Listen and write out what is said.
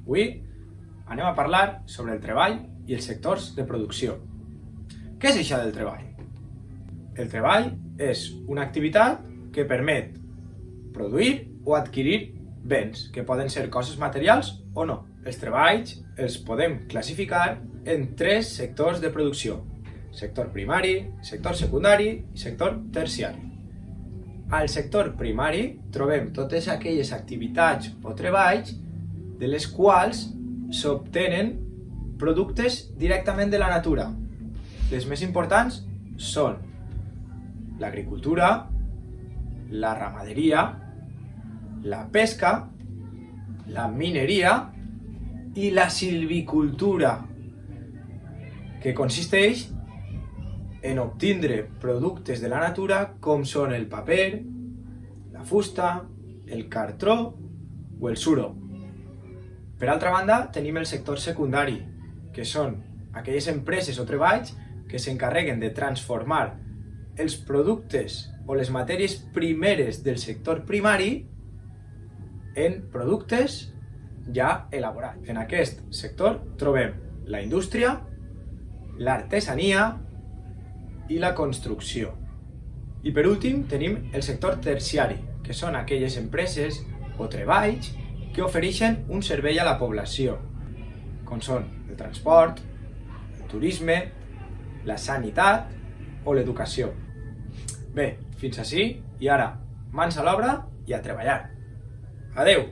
Avui anem a parlar sobre el treball i els sectors de producció. Què és això del treball? El treball és una activitat que permet produir o adquirir béns, que poden ser coses materials o no. Els treballs els podem classificar en tres sectors de producció: sector primari, sector secundari i sector terciari. Al sector primari trobem totes aquelles activitats o treballs de les quals s'obtenen productes directament de la natura. Les més importants són l'agricultura, la ramaderia, la pesca, la mineria i la silvicultura, que consisteix en obtindre productes de la natura com són el paper, la fusta, el cartró o el suro. Per altra banda, tenim el sector secundari, que són aquelles empreses o treballs que s'encarreguen de transformar els productes o les matèries primeres del sector primari en productes ja elaborats. En aquest sector trobem la indústria, l'artesania i la construcció. I per últim tenim el sector terciari, que són aquelles empreses o treballs que ofereixen un servei a la població, com són el transport, el turisme, la sanitat o l'educació. Bé, fins ací i ara mans a l'obra i a treballar. Adeu!